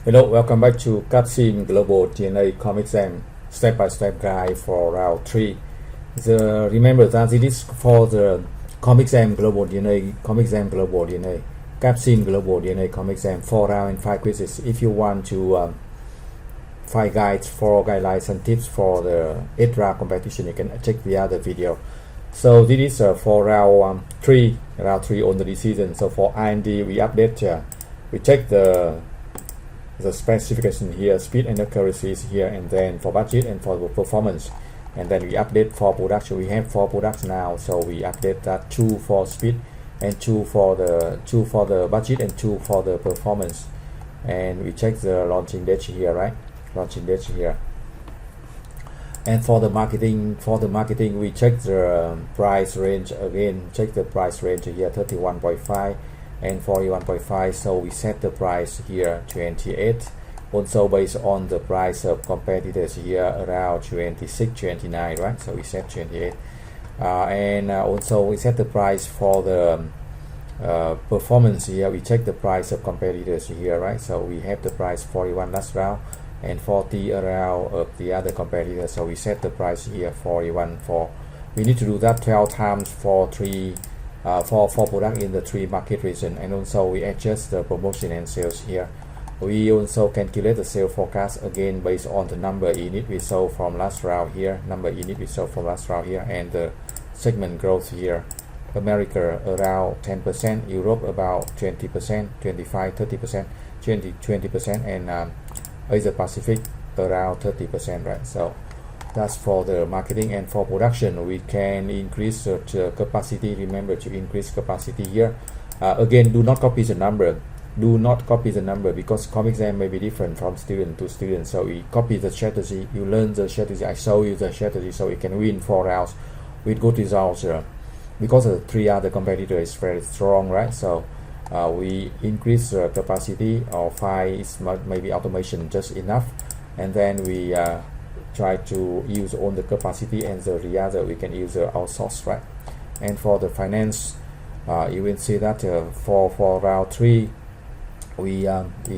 Hello, welcome back to Capsim GlobalDNA CompXM step-by-step guide for round 3. Remember that it is for the CompXM GlobalDNA, Capsim GlobalDNA CompXM 4 round and 5 quizzes. If you want to find guides for guidelines and tips for the 8 round competition, you can check the other video. So this is for round 3 on the decision. So for IND, we update, we check the specification here, speed and accuracies here, and then for budget and for performance, and then we update for production. We have 4 products now, so we update that 2 for speed and 2 for the budget and 2 for the performance. And we check the launching date here, right? Launching date here. And for the marketing we check the price range again. Check the price range here, 31.5 and 41.5. so we set the price here 28, also based on the price of competitors here around 26, 29, right? So we set 28, and also we set the price for the performance here. We check the price of competitors here, right? So we have the price 41 last round and 40 around of the other competitors, so we set the price here 41 for. We need to do that 12 times for 3 for product in the 3 market region, and also we adjust the promotion and sales here. We also calculate the sales forecast again based on the number unit we sold from last round here, and the segment growth here. America around 10%, Europe about 20%, 25, 30%, 20%, and Asia Pacific around 30%, right? So that's for the marketing. And for production, we can increase the capacity. Remember to increase capacity here. Again, do not copy the number. Because CompXM may be different from student to student. So we copy the strategy. You learn the strategy. I show you the strategy, so you can win 4 rounds with good results. Because the 3 other competitors is very strong, right? So we increase the capacity, or 5 is maybe automation just enough, and then we try to use all the capacity, and the other we can use outsource, right? And for the finance, you will see that for round 3 we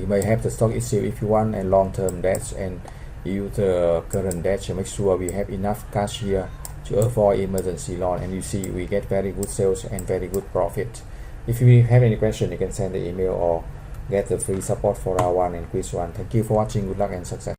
may have the stock issue if you want, and long-term debts, and use the current debt to make sure we have enough cash here to avoid emergency loan. And you see we get very good sales and very good profit. If you have any question, you can send the email or get the free support for round 1 and quiz 1. Thank you for watching. Good luck and success.